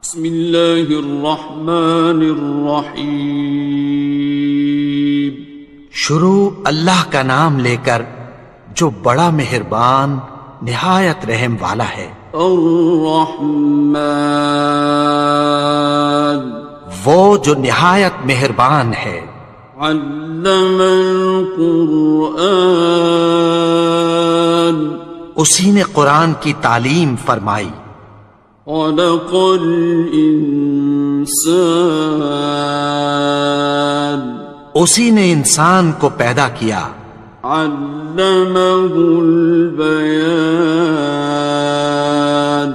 بسم اللہ الرحمن الرحیم. شروع اللہ کا نام لے کر جو بڑا مہربان نہایت رحم والا ہے. الرحمن وہ جو نہایت مہربان ہے. علم القرآن اسی نے قرآن کی تعلیم فرمائی. خلق الانسان اسی نے انسان کو پیدا کیا. علمہ البیان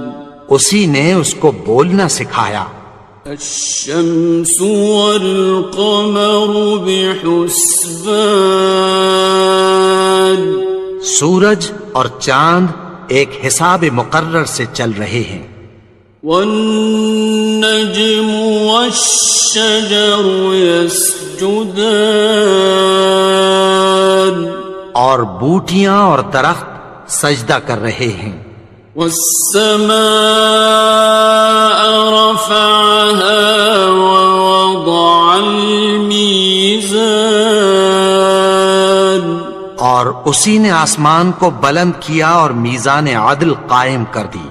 اسی نے اس کو بولنا سکھایا. الشمس والقمر بحسبان سورج اور چاند ایک حساب مقرر سے چل رہے ہیں. والنجم والشجر يسجدان اور بوٹیاں اور درخت سجدہ کر رہے ہیں. والسماء رفعها ووضع الميزان اور اسی نے آسمان کو بلند کیا اور میزان عدل قائم کر دی.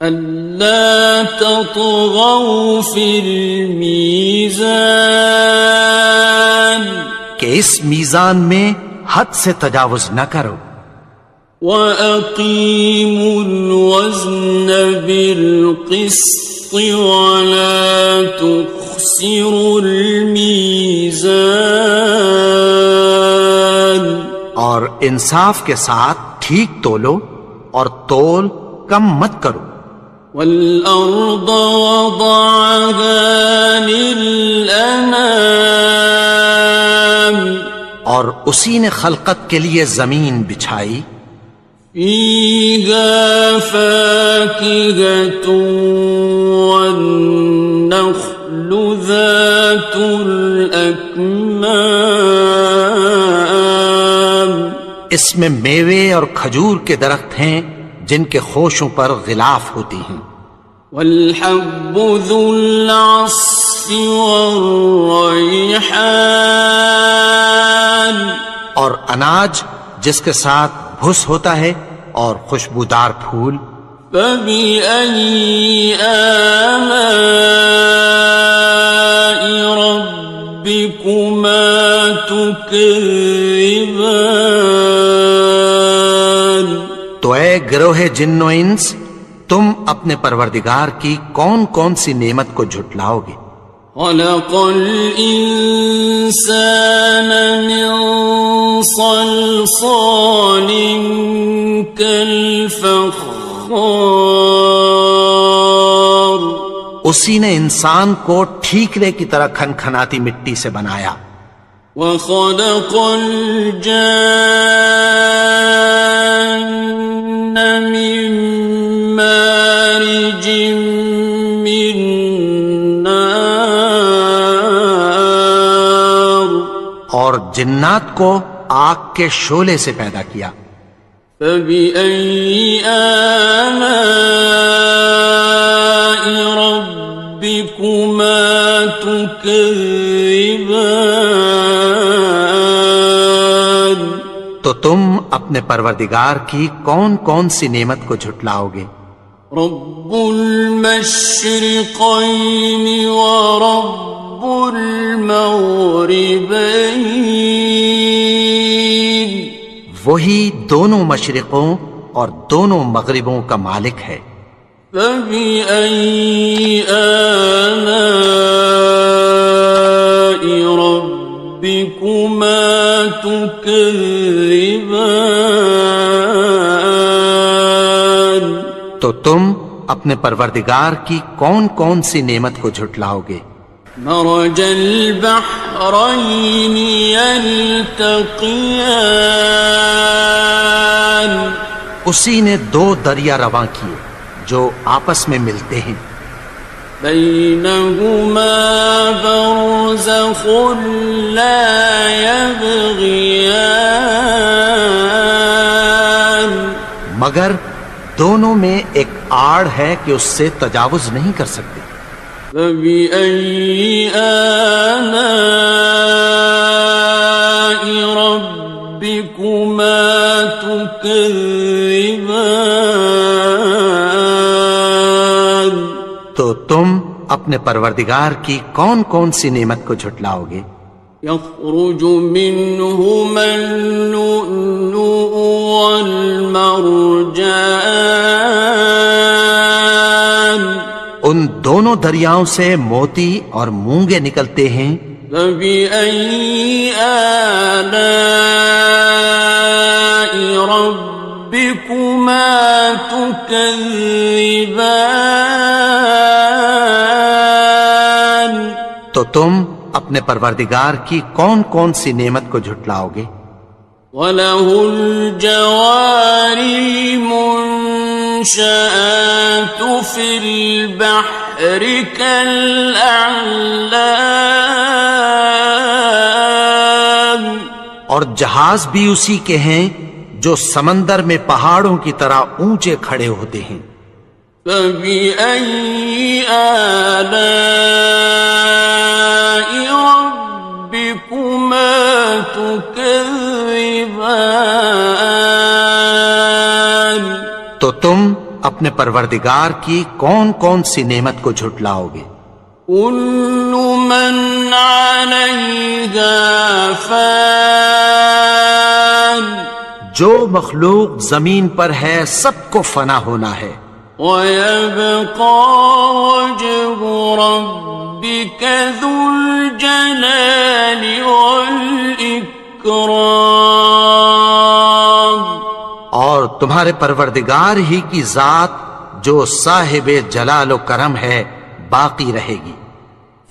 ألا تطغوا في الميزان کہ اس میزان میں حد سے تجاوز نہ کرو. وَأَقِيمُوا الْوَزْنَ بِالْقِسْطِ وَلَا تُخْسِرُوا الْمِيزَانَ اور انصاف کے ساتھ ٹھیک تولو اور تول کم مت کرو. وَالْأَرْضَ وَضَعَهَا لِلْأَنَامِ اور اسی نے خلقت کے لیے زمین بچھائی. فِيهَا فَاكِهَةٌ وَالنَّخْلُ ذَاتُ الْأَكْمَامِ اس میں میوے اور کھجور کے درخت ہیں جن کے خوشوں پر غلاف ہوتی ہیں. وَالْحَبُّ ذُو الْعَصْفِ وَالرَّيْحَانِ اور اناج جس کے ساتھ بھس ہوتا ہے اور خوشبودار پھول. فَبِأَيِّ آلَاءِ رَبِّكُمَا تُكَذِّبَانِ تو اے گروہ جن و انس تم اپنے پروردگار کی کون کون سی نعمت کو جھٹلاؤ گے. خلق الإنسان من صلصال كالفخار اسی نے انسان کو ٹھیکرے کی طرح کھنکھناتی مٹی سے بنایا. وخلق الجان من مارج من نار اور جنات کو آگ کے شعلے سے پیدا کیا. فبأي آلاء ربكما تكذبان تو تم اپنے پروردگار کی کون کون سی نعمت کو جھٹلاؤ گے. رب المشرقين ورب المغربين وہی دونوں مشرقوں اور دونوں مغربوں کا مالک ہے. فبأي آلاء ربكما تكذبان تو تم اپنے پروردگار کی کون کون سی نعمت کو جھٹلاؤ گے. مرج البحرين يلتقيان اسی نے دو دریا رواں کیے جو آپس میں ملتے ہیں. بينهما برزخ لا يبغيان مگر دونوں میں ایک آڑ ہے کہ اس سے تجاوز نہیں کر سکتے. فبأي آلاء ربكما تكذبان. تو تم اپنے پروردگار کی کون کون سی نعمت کو جھٹلاؤ گے؟ يخرج منهما اللؤلؤ والمرجان. ان دونوں دریاؤں سے موتی اور مونگے نکلتے ہیں. فبأي آلاء ربكما تكذبان. تو تم اپنے پروردگار کی کون کون سی نعمت کو جھٹلاؤ گے؟ وَلَهُ الْجَوَارِ الْمُنشَآتُ فِي الْبَحْرِ كَالْأَعْلَامِ. اور جہاز بھی اسی کے ہیں جو سمندر میں پہاڑوں کی طرح اونچے کھڑے ہوتے ہیں. فَبِأَيِّ آلَاءِ رَبِّكُمَا تُكَذِّبَانِ. تو تم اپنے پروردگار کی کون کون سی نعمت کو جھٹلاؤ گے؟ كُلُّ مَنْ عَلَيْهَا فَانٍ. جو مخلوق زمین پر ہے سب کو فنا ہونا ہے. وَيَبْقَى وَجْهُ رَبِّكَ ذُو الْجَلَالِ وَالْإِكْرَامِ. اور تمہارے پروردگار ہی کی ذات جو صاحب جلال و کرم ہے باقی رہے گی.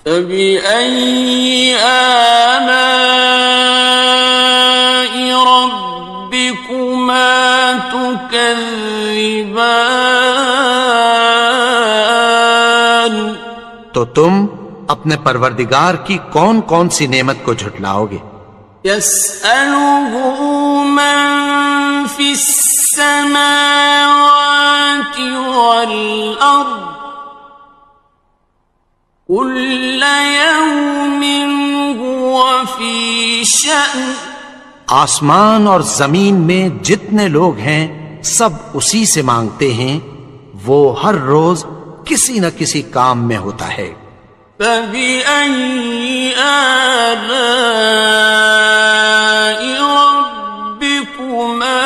فَبِأَيِّ آلَاءِ رَبِّكُمَا تُكَذِّبَانِ. تو تم اپنے پروردگار کی کون کون سی نعمت کو جھٹلاؤ گے؟ يَسْأَلُهُ مَن فِي السَّمَاوَاتِ وَالْأَرْضِ كُلَّ يَوْمٍ هُوَ فِي شَأْنٍ. آسمان اور زمین میں جتنے لوگ ہیں سب اسی سے مانگتے ہیں، وہ ہر روز کسی نہ کسی کام میں ہوتا ہے. فَبِأَيِّ آلَاءِ رَبِّكُمَا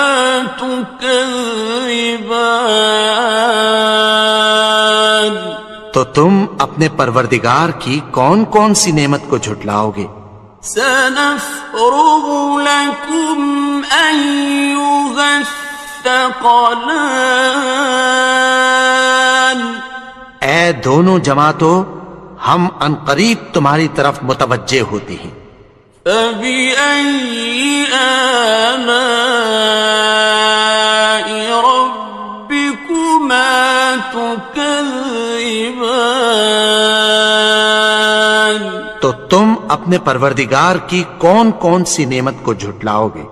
تُكَذِّبَانِ. تو تم اپنے پروردگار کی کون کون سی نعمت کو جھٹلاؤ گے؟ سَنَفْرُغُ لَكُمْ أَيُّهَ الثَّقَلَانِ. اے دونوں جماعتوں، ہم عنقریب تمہاری طرف متوجہ ہوتے ہیں. فَبِأَيِّ آلَاءِ رَبِّكُمَا تُكَذِّبَانِ. تو تم اپنے پروردگار کی کون کون سی نعمت کو جھٹلاؤ گے؟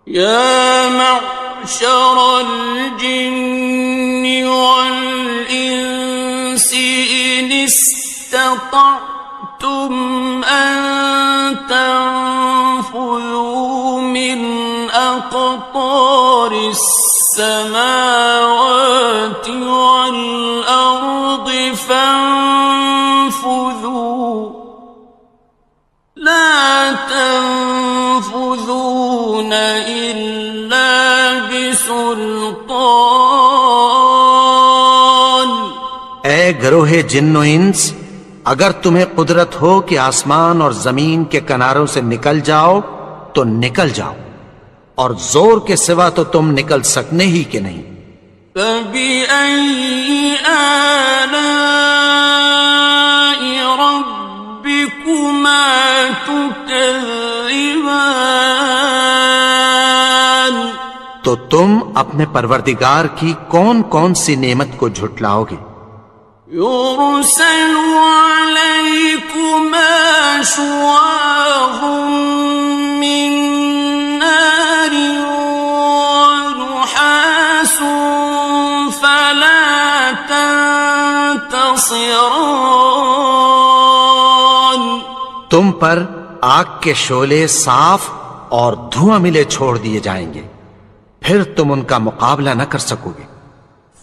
يَا مَعْشَرَ الْجِنِّ وَالْإِنسِ إِنِ اسْتَطَعْتُمْ أَن تَنفُذُوا مِنْ أَقْطَارِ السَّمَاوَاتِ وَالْأَرْضِ فَانفُذُوا لَا تَنفُذُونَ إِلَّا بِسُلْطَانٍ. اے گروہ جن و انس، اگر تمہیں قدرت ہو کہ آسمان اور زمین کے کناروں سے نکل جاؤ تو نکل جاؤ، اور زور کے سوا تو تم نکل سکنے ہی کہ نہیں. فَبِأَيِّ آلَاءِ رَبِّكُمَا تُكَذِّبَانِ. تو تم اپنے پروردگار کی کون کون سی نعمت کو جھٹلاؤ گے؟ يُرْسَلُ عَلَيْكُمَا شُوَاظٌ مِّن نَّارٍ وَنُحَاسٌ ينتصران. تم پر آگ کے شعلے صاف اور دھواں ملے چھوڑ دیے جائیں گے، پھر تم ان کا مقابلہ نہ کر سکو گے۔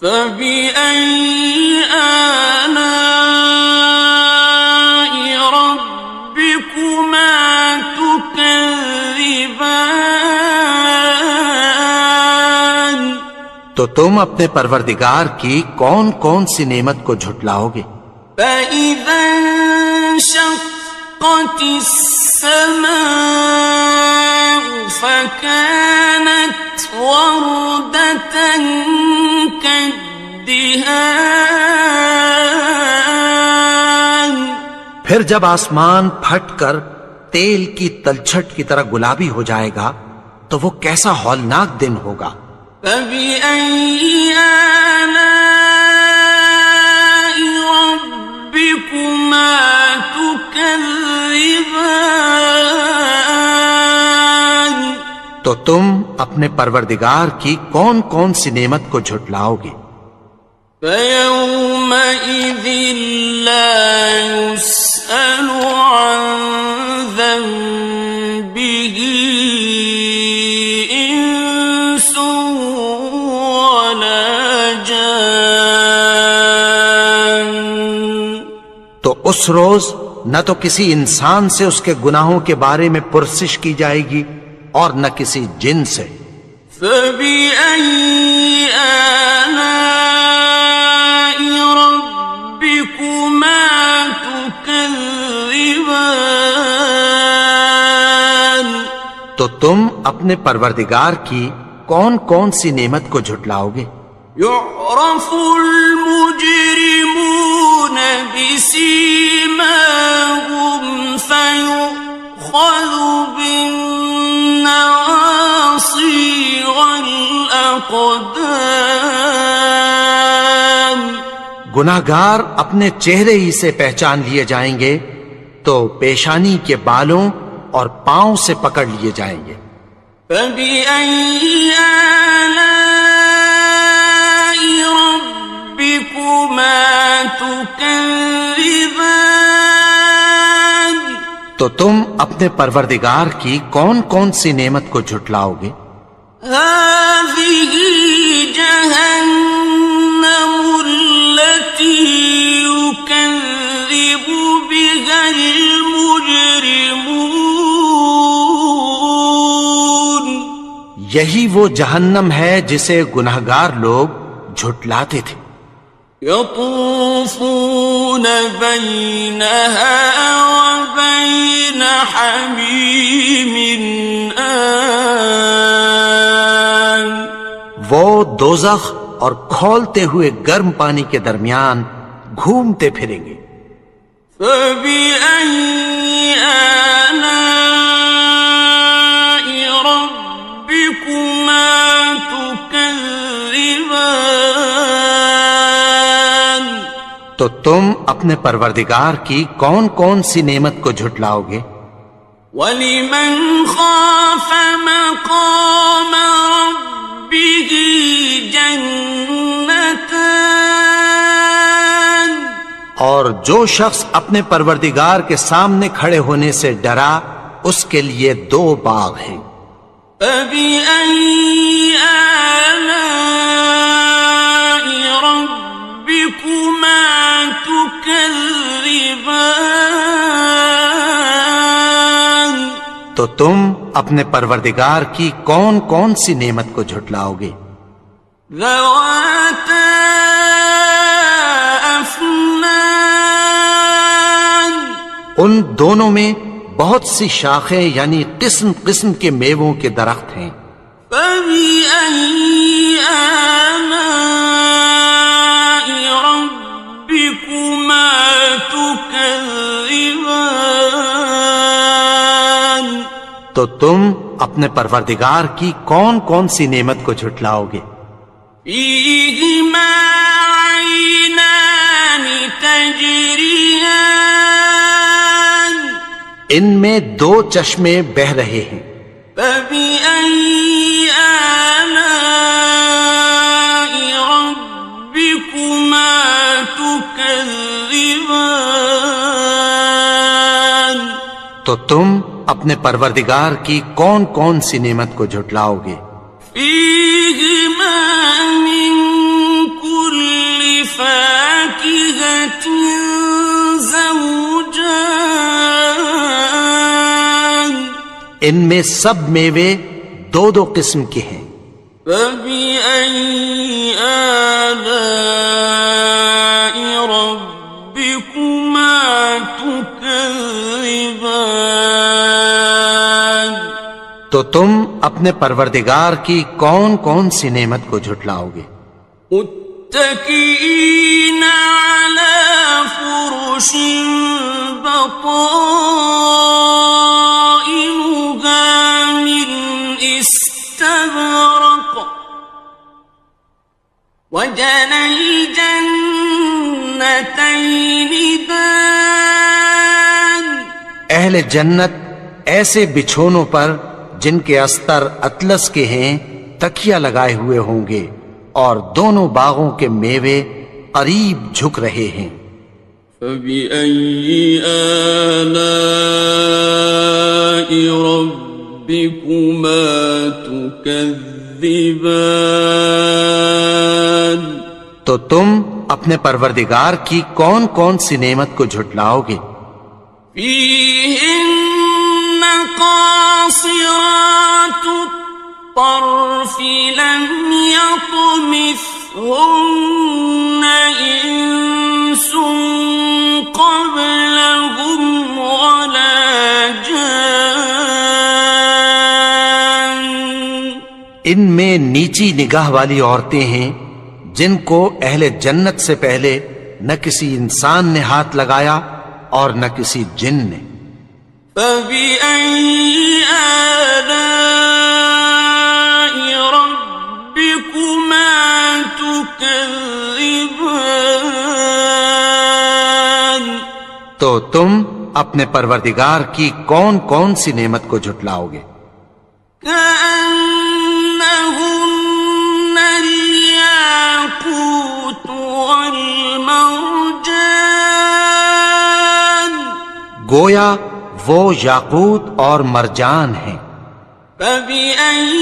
فبأي آلاء ربكما تكذبان. تو تم اپنے پروردگار کی کون کون سی نعمت کو جھٹلاؤ گے؟ فإذا انشقت السماء فكانت وردة كالدهان. پھر جب آسمان پھٹ کر تیل کی تلچھٹ کی طرح گلابی ہو جائے گا تو وہ کیسا ہولناک دن ہوگا۔ فبأي آلاء ربكما تكذبان. تو تم اپنے پروردگار کی کون کون سی نعمت کو جھٹلاؤ گے؟ فيومئذ لا يسأل عن ذنبه إنس ولا جان. تو اس روز نہ تو کسی انسان سے اس کے گناہوں کے بارے میں پرسش کی جائے گی اور نہ کسی جن سے۔ فبأي آلاء ربكما تكذبان. تو تم اپنے پروردگار کی کون کون سی نعمت کو جھٹلاؤ گے؟ يعرف المجرمون بسيماهم فيؤخذ بالنواصي والأقدام. گناہگار اپنے چہرے ہی سے پہچان لیے جائیں گے تو پیشانی کے بالوں اور پاؤں سے پکڑ لیے جائیں گے۔ فبأي آلاء ربكما تكذبان. تو تم اپنے پروردگار کی کون کون سی نعمت کو جھٹلاؤ گے؟ هذه جهنم التي يكذب بها المجرمون. یہی وہ جہنم ہے جسے گناہگار لوگ جھٹلاتے تھے۔ يطوفون بينها وبين حميم آن. وہ دوزخ اور کھولتے ہوئے گرم پانی کے درمیان گھومتے پھریں گے۔ فبأي آلاء ربكما تكذبان. تو تم اپنے پروردگار کی کون کون سی نعمت کو جھٹلاؤ گے؟ وَلِمَنْ خَافَ مَقَامَ رَبِّهِ جَنَّتَانِ. اور جو شخص اپنے پروردگار کے سامنے کھڑے ہونے سے ڈرا اس کے لیے دو باغ ہیں۔ فَبِأَيِّ آلَاءِ رَبِّكُمَا تُكَذِّبَانِ. تو تم اپنے پروردگار کی کون کون سی نعمت کو جھٹلاؤ گے؟ ذَوَاتَا أَفْنَانٍ. ان دونوں میں بہت سی شاخیں یعنی قسم قسم کے میووں کے درخت ہیں۔ فَبِأَيِّ آلَاءِ رَبِّكُمَا تُكَذِّبَانِ. تو تم اپنے پروردگار کی کون کون سی نعمت کو جھٹلاؤ گے؟ فِيهِمَا عَيْنَانِ تَجْرِيَانِ. ان میں دو چشمے بہہ رہے ہیں۔ فَبِأَيِّ آلَاءِ رَبِّكُمَا تكذبان تو تم اپنے پروردگار کی کون کون سی نعمت کو جھٹلاؤ گے؟ فيهما من كل فاكهة زوجان ان میں سب میوے دو دو قسم کے ہیں۔ فبأي آلاء ربكما تكذبان تو تم اپنے پروردگار کی کون کون سی نعمت کو جھٹلاؤ گے؟ متكئين على فرش بطائنها من استبرق وجنى الجنتين دان اہل جنت ایسے بچھونوں پر جن کے استر اطلس کے ہیں تکیہ لگائے ہوئے ہوں گے، اور دونوں باغوں کے میوے قریب جھک رہے ہیں۔ فبأي آلاء ربكما تكذبان تو تم اپنے پروردگار کی کون کون سی نعمت کو جھٹلاؤ گے؟ فيهن قاصرات الطرف لم يطمثهن إنس قبلهم ولا جان ان میں نیچی نگاہ والی عورتیں ہیں جن کو اہل جنت سے پہلے نہ کسی انسان نے ہاتھ لگایا اور نہ کسی جن نے۔ فبأي آلاء ربكما تكذبان تو تم اپنے پروردگار کی کون کون سی نعمت کو جھٹلاؤ گے؟ كأنهن الياقوت والمرجان گویا وہ یاقوت اور مرجان ہیں۔ فبأي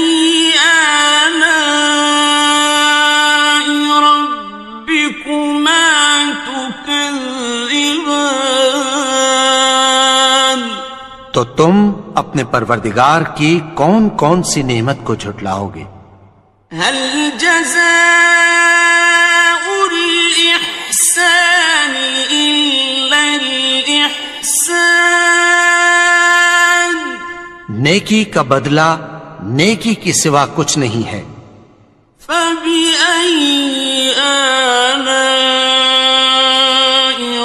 آلاء ربكما تكذبان تو تم اپنے پروردگار کی کون کون سی نعمت کو جھٹلاؤ گے؟ هل جزاء الإحسان إلا الإحسان نیکی کا بدلہ نیکی کی سوا کچھ نہیں ہے۔ فبأي آلاء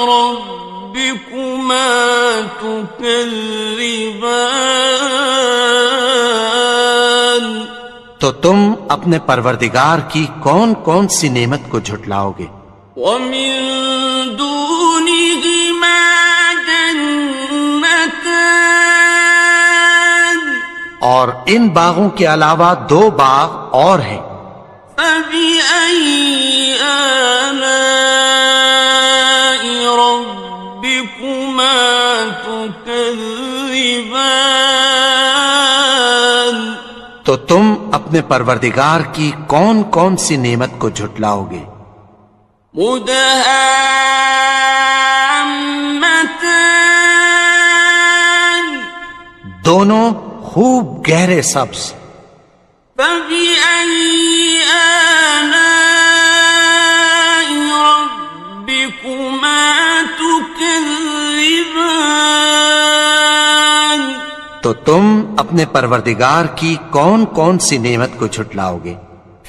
ربكما تكذبان تو تم اپنے پروردگار کی کون کون سی نعمت کو جھٹلاؤ گے؟ ومن دونهما جنتان اور ان باغوں کے علاوہ دو باغ اور ہیں۔ فبأي آلاء ربكما تكذبان تو تم اپنے پروردگار کی کون کون سی نعمت کو جھٹلاؤ گے؟ مدهامتان دونوں خوب گہرے سبز۔ فبأي آلاء ربكما تكذبان تو تم اپنے پروردگار کی کون کون سی نعمت کو جھٹلاؤ گے؟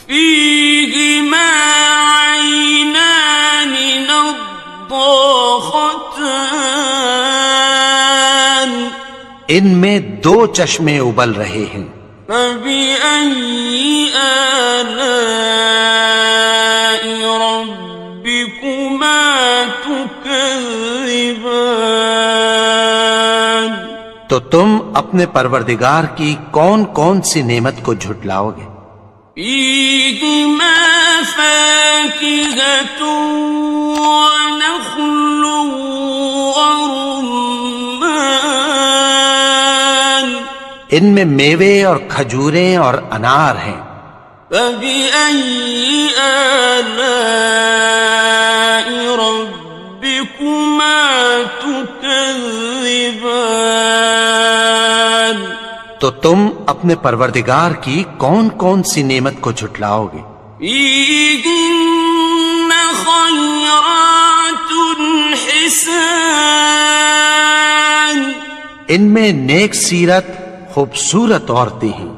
فيهما عينان نضاختان ان میں دو چشمے ابل رہے ہیں۔ فبأي آلاء ربكما تكذبان تو تم اپنے پروردگار کی کون کون سی نعمت کو جھٹلاؤ گے؟ فيهما فاكهة ونخل ورمان ان میں میوے اور کھجوریں اور انار ہیں. فبأي آلاء ربكما تكذبان تو تم اپنے پروردگار کی کون کون سی نعمت کو جھٹلاؤ گے؟ فيهن خيرات حسان ان میں نیک سیرت خوبصورت عورتیں ہیں.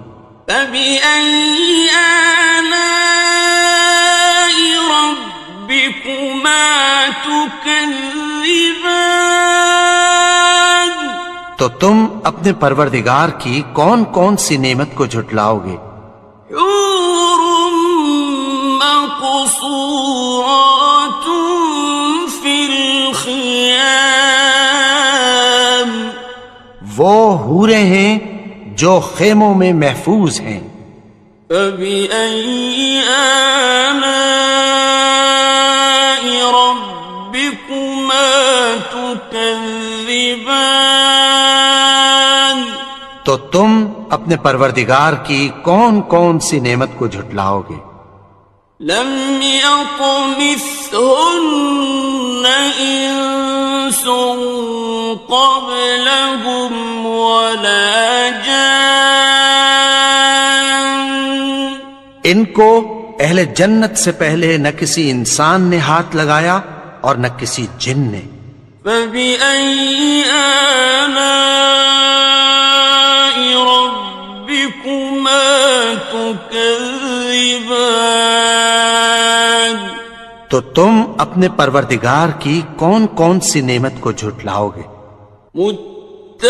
فبأي آلاء ربكما تكذبان تو تم اپنے پروردگار کی کون کون سی نعمت کو جھٹلاؤ گے؟ حور مقصورات في الخيام وہ حوریں ہیں جو خیموں میں محفوظ ہیں. فبأي آلاء ربكما تكذبان تو تم اپنے پروردگار کی کون کون سی نعمت کو جھٹلاؤ گے؟ لم يطمثهن إنس قبلهم ولا جان ان کو اہل جنت سے پہلے نہ کسی انسان نے ہاتھ لگایا اور نہ کسی جن نے. فبأي آلاء ربكما تكذبان تو تم اپنے پروردگار کی کون کون سی نعمت کو جھٹلاؤ گے؟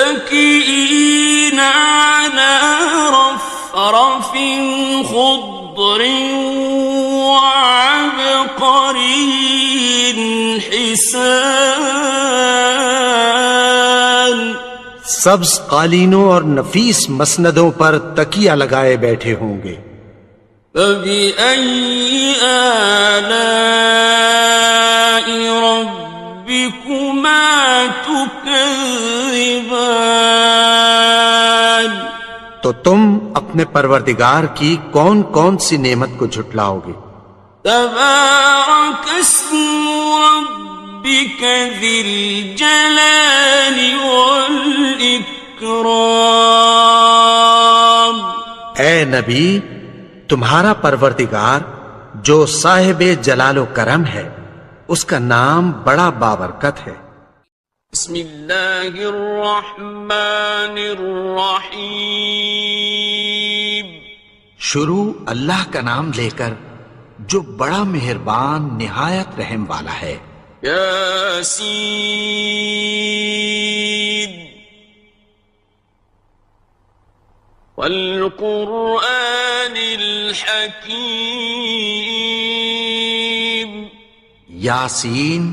متكئين على رفرف خضر وعبقري حسان سبز قالینوں اور نفیس مسندوں پر تکیہ لگائے بیٹھے ہوں گے. فبأي آلاء ربكما تكذبان تو تم اپنے پروردگار کی کون کون سی نعمت کو جھٹلاؤ گے؟ تبارك اسم ربك ذي الجلال والإكرام اے نبی، تمہارا پروردگار جو صاحب جلال و کرم ہے اس کا نام بڑا بابرکت ہے. بسم اللہ الرحمن الرحیم شروع اللہ کا نام لے کر جو بڑا مہربان نہایت رحم والا ہے. یاسین والقرآن الحکیم یاسین،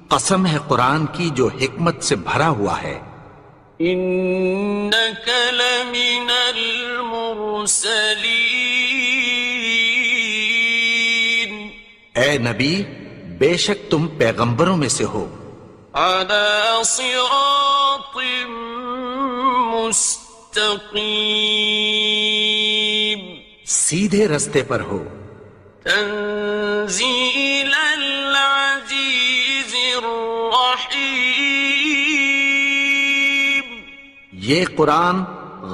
قسم ہے قرآن کی جو حکمت سے بھرا ہوا ہے. انک لمن المرسلین اے نبی، بے شک تم پیغمبروں میں سے ہو. علی صراط مستقیم سیدھے رستے پر ہو. تنزیل العزیز الرحیم یہ قرآن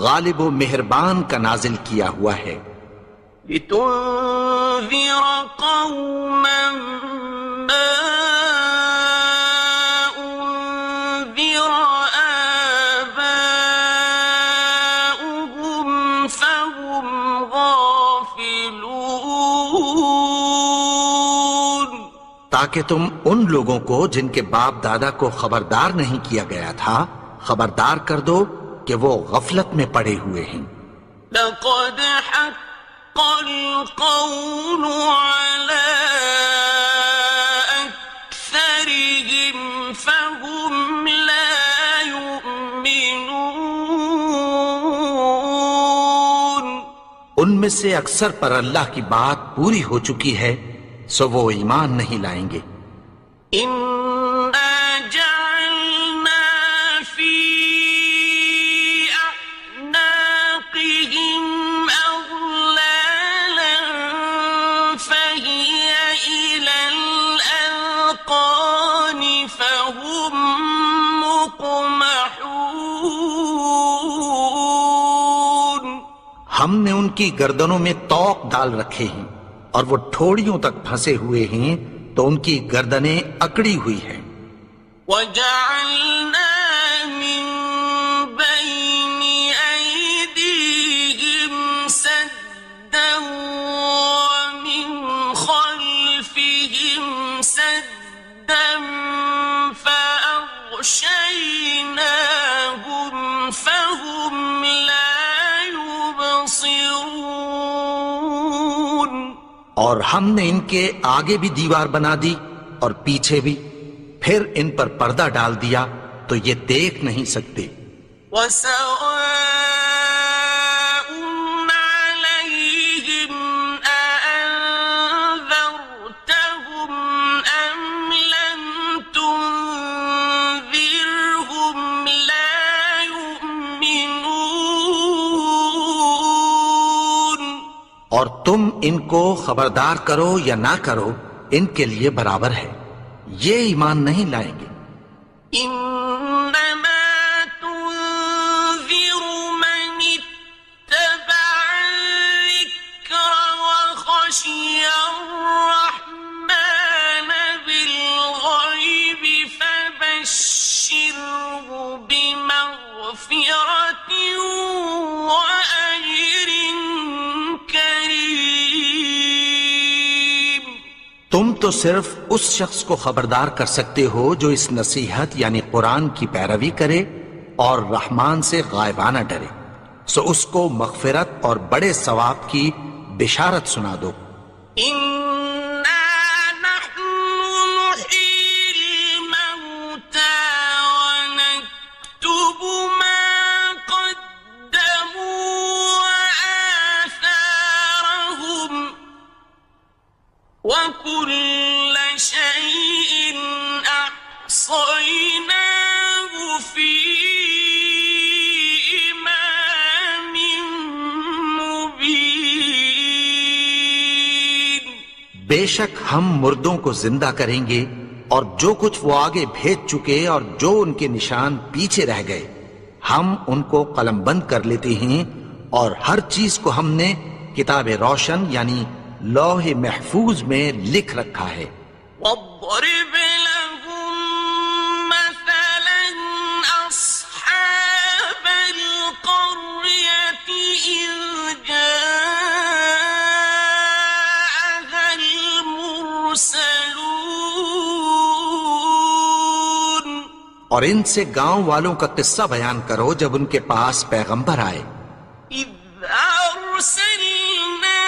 غالب و مہربان کا نازل کیا ہوا ہے. لتنذر قوما ما انذر آباؤهم فهم غافلون تاکہ تم ان لوگوں کو جن کے باپ دادا کو خبردار نہیں کیا گیا تھا خبردار کر دو کہ وہ غفلت میں پڑے ہوئے ہیں. لقد حق القول على أكثرهم فهم لا يؤمنون ان میں سے اکثر پر اللہ کی بات پوری ہو چکی ہے سو وہ ایمان نہیں لائیں گے۔ إنا جعلنا في أعناقهم أغلالا فهي إلى الأذقان فهم مقمحون۔ ہم نے ان کی گردنوں میں طوق ڈال رکھے ہیں اور وہ ٹھوڑیوں تک پھنسے ہوئے ہیں تو ان کی گردنیں اکڑی ہوئی ہیں۔ وَجَعَلْنَا مِن بَيْنِ أَيْدِيهِمْ سَدًّا وَمِنْ خَلْفِهِمْ سَدًّا فَأَغْشَيْنَاهُمْ فَهُمْ لَا يُبْصِرُونَ۔ اور ہم نے ان کے آگے بھی دیوار بنا دی اور پیچھے بھی، پھر ان پر پردہ ڈال دیا تو یہ دیکھ نہیں سکتے۔ وَسَوَاءٌ عَلَيْهِمْ أَأَنذَرْتَهُمْ أَمْ لَمْ تُنذِرْهُمْ لَا يُؤْمِنُونَ۔ اور تم ان کو خبردار کرو یا نہ کرو ان کے لیے برابر ہے، یہ ایمان نہیں لائیں گے۔ إنما تنذر من اتبع الذكر وخشي الرحمن بالغيب فبشره بمغفرة وأجر كريم۔ تم تو صرف اس شخص کو خبردار کر سکتے ہو جو اس نصیحت یعنی قرآن کی پیروی کرے اور رحمان سے غائبانہ ڈرے، سو اس کو مغفرت اور بڑے ثواب کی بشارت سنا دو۔ إنا نحن نحيي الموتى ونكتب ما قدموا وآثارهم وكل شيء أحصيناه في إمام مبين۔ بے شک ہم مردوں کو زندہ کریں گے اور جو کچھ وہ آگے بھیج چکے اور جو ان کے نشان پیچھے رہ گئے ہم ان کو قلم بند کر لیتے ہیں، اور ہر چیز کو ہم نے کتاب روشن یعنی لوح محفوظ میں لکھ رکھا ہے۔ واضرب لهم مثلا أصحاب القرية إذ جاءها المرسلون۔ اور ان سے گاؤں والوں کا قصہ بیان کرو جب ان کے پاس پیغمبر آئے۔ إذ أرسلنا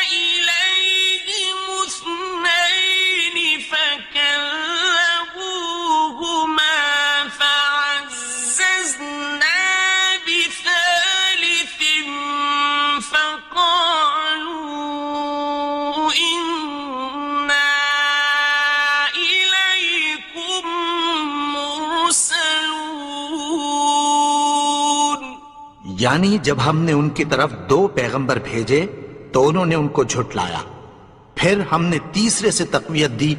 إليهم اثنين فكذبوهما فعززنا بثالث فقالوا إنا إليكم مرسلون۔ یعنی جب ہم نے ان کی طرف 2 پیغمبر بھیجے تو انہوں نے ان کو جھٹلایا، پھر ہم نے تیسرے سے تقویت دی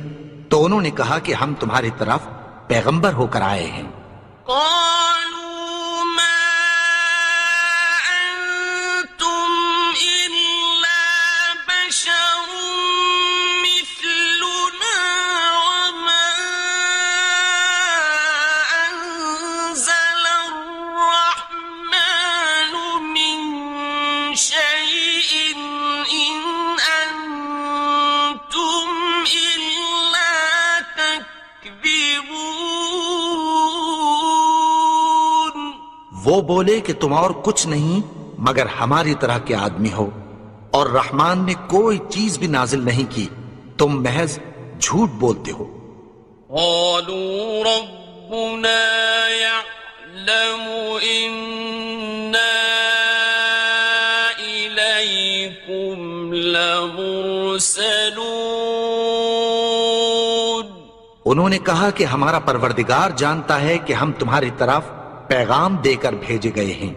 تو انہوں نے کہا کہ ہم تمہاری طرف پیغمبر ہو کر آئے ہیں۔ قالوا ما أنتم إلا بشر مثلنا وما أنزل الرحمن من شيء إن أنتم إلا تكذبون۔ وہ بولے کہ تم اور کچھ نہیں مگر ہماری طرح کے آدمی ہو، اور رحمان نے کوئی چیز بھی نازل نہیں کی، تم محض جھوٹ بولتے ہو۔ قالوا ربنا يعلم إنا إليكم لمرسلون انہوں نے کہا کہ ہمارا پروردگار جانتا ہے کہ ہم تمہاری طرف پیغام دے کر بھیجے گئے ہیں،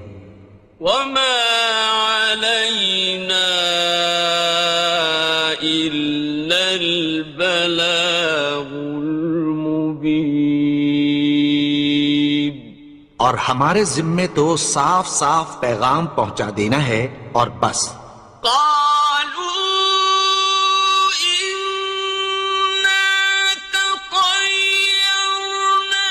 وما علينا إلا البلاغ المبين، اور ہمارے ذمے تو صاف صاف پیغام پہنچا دینا ہے اور بس۔ قالوا إنا تطيرنا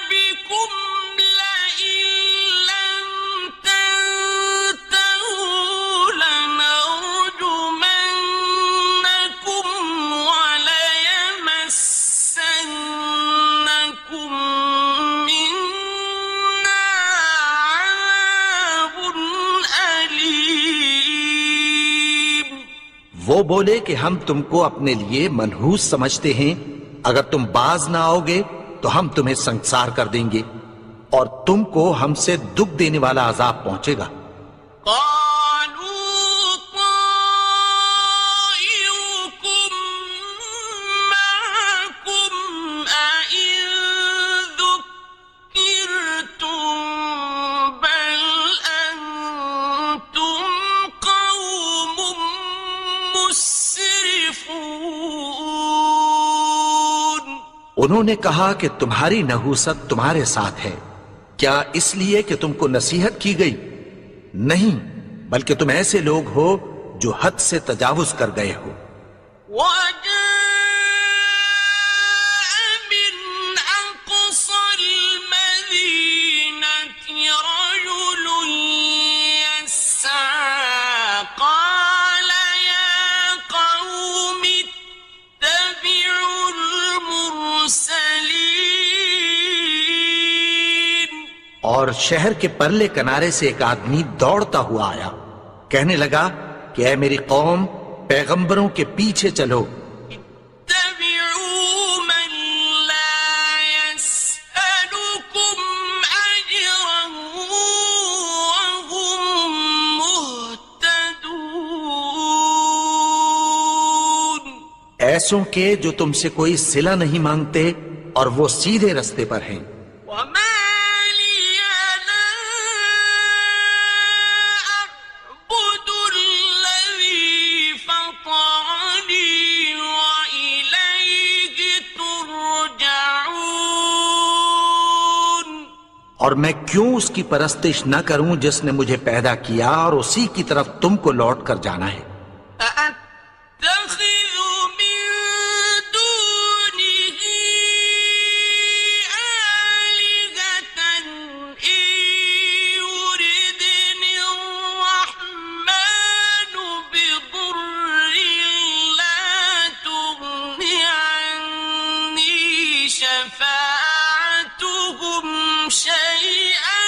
بكم لئن لم تنتهوا لنرجمنكم وليمسنكم منا عذاب أليم۔ وہ بولے کہ ہم تم کو اپنے لیے منحوس سمجھتے ہیں، اگر تم باز نہ آؤ گے تو ہم تمہیں سنسار کر دیں گے اور تم کو ہم سے دکھ دینے والا عذاب پہنچے گا۔ قالوا طائركم معكم أئن ذكرتم بل أنتم قوم مسرفون۔ انہوں نے کہا کہ تمہاری نحوست تمہارے ساتھ ہے، کیا اس لیے کہ تم کو نصیحت کی گئی؟ نہیں، بلکہ تم ایسے لوگ ہو جو حد سے تجاوز کر گئے ہو۔ وجاء من أقصى المدينة رجل يسعى قال يا قوم اتبعوا المرسلين۔ اور شہر کے پرلے کنارے سے ایک آدمی دوڑتا ہوا آیا، کہنے لگا کہ اے میری قوم، پیغمبروں کے پیچھے چلو، اتبعوا من لا يسألكم أجرا وهم مهتدون۔ ایسوں کے جو تم سے کوئی صلہ نہیں مانگتے اور وہ سیدھے رستے پر ہیں۔ وما لي لا أعبد الذي فطرني وإليه ترجعون۔ اور میں کیوں اس کی پرستش نہ کروں جس نے مجھے پیدا کیا اور اسی کی طرف تم کو لوٹ کر جانا ہے۔ أأتخذ من دونه آلهة إن يردني الرحمن بضر لا تغن عني شفاعتهم شيئا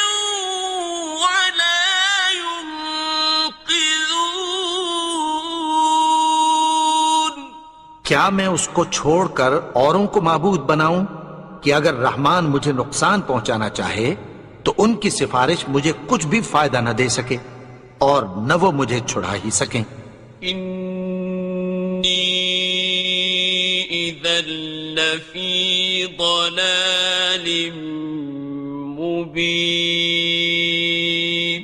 ولا ينقذون۔ کیا میں اس کو چھوڑ کر اوروں کو معبود بناؤں کہ اگر رحمان مجھے نقصان پہنچانا چاہے تو ان کی سفارش مجھے کچھ بھی فائدہ نہ دے سکے اور نہ وہ مجھے چھڑا ہی سکیں۔ إني إذا لفي ضلال مبين۔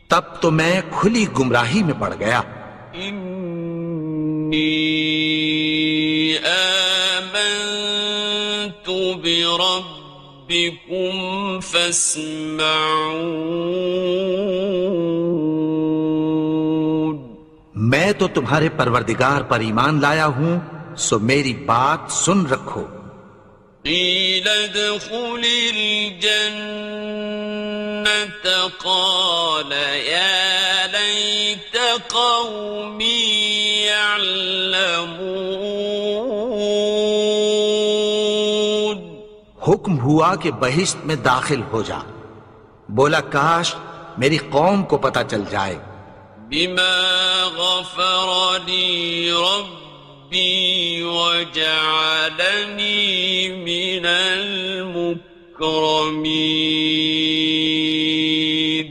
تب تو میں کھلی گمراہی میں پڑ گیا۔ إني آمنت بربكم فاسمعون۔ میں تو تمہارے پروردگار پر ایمان لایا ہوں، سو میری بات سن رکھو۔ قيل ادخل الجنة قال يا ليت قومي يعلمون۔ حکم ہوا کہ بہشت میں داخل ہو جا، بولا کاش میری قوم کو پتہ چل جائے۔ بما غفر لي ربي وجعلني من المكرمين۔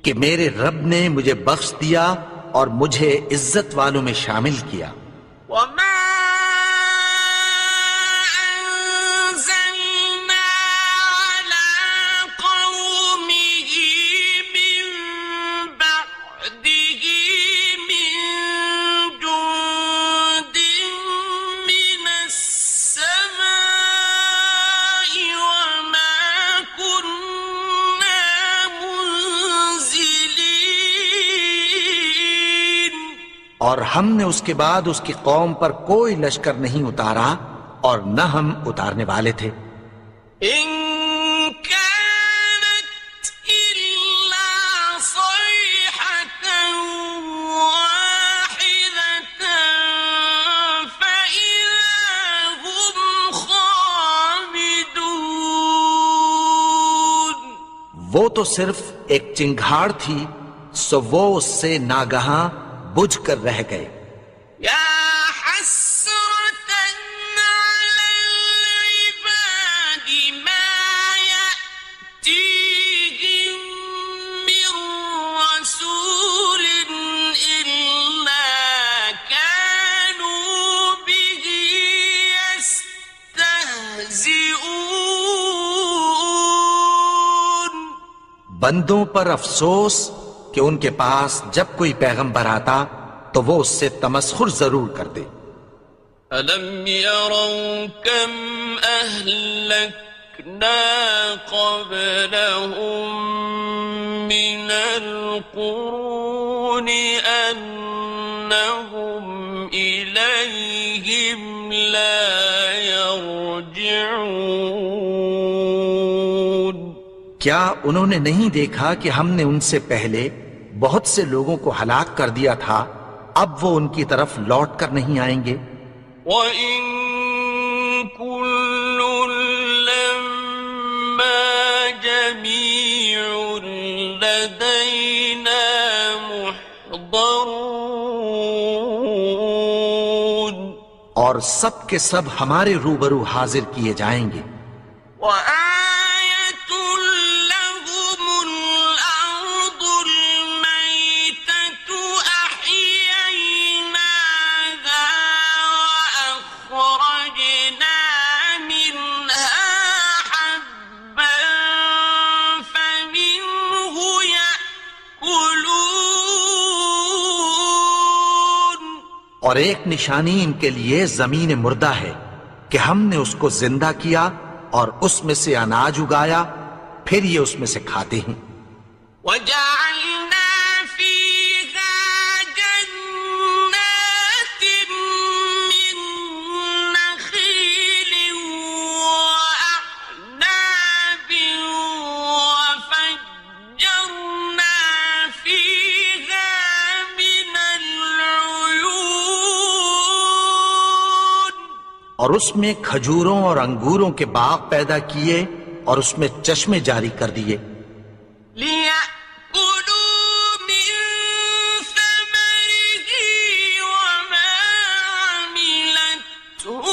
کہ میرے رب نے مجھے بخش دیا اور مجھے عزت والوں میں شامل کیا۔ وما اور ہم نے اس کے بعد اس کی قوم پر کوئی لشکر نہیں اتارا اور نہ ہم اتارنے والے تھے. إن كانت إلا صيحة واحدة فإذا هم خامدون. وہ تو صرف ایک چنگھاڑ تھی، سو وہ اس سے ناگہاں بجھ کر رہ گئے. يا حسرة على العباد ما يأتيهم من رسول إلا كانوا به يستهزئون. بندوں پر افسوس کہ ان کے پاس جب کوئی پیغمبر آتا تو وہ اس سے تمسخر ضرور کرتے. ألم يروا كم أهلكنا قبلهم من القرون أنهم إليهم لا يرجعون. کیا انہوں نے نہیں دیکھا کہ ہم نے ان سے پہلے بہت سے لوگوں کو ہلاک کر دیا تھا، اب وہ ان کی طرف لوٹ کر نہیں آئیں گے. وَإِن كُلٌّ لَّمَّا جَمِيعٌ لَّدَيْنَا مُحْضَرُونَ. اور سب کے سب ہمارے روبرو حاضر کیے جائیں گے. وَآيَةٌ لَّهُمُ الْأَرْضُ الْمَيْتَةُ أَحْيَيْنَاهَا وَأَخْرَجْنَا مِنْهَا حَبًّا فَمِنْهُ يَأْكُلُونَ. اور ایک نشانی ان کے لیے زمین مردہ ہے کہ ہم نے اس کو زندہ کیا اور اس میں سے اناج اگایا، پھر یہ اس میں سے کھاتے ہیں. وَجَعَلْنَا فِيهَا جَنَّاتٍ مِّن نَّخِيلٍ وَأَعْنَابٍ وَفَجَّرْنَا فِيهَا مِنَ الْعُيُونِ. اور اس میں کھجوروں اور انگوروں کے باغ پیدا کیے اور اس میں چشمے جاری کر دیے. لِيَأْكُلُوا مِن ثَمَرِهِ وَمَا عَمِلَتْهُ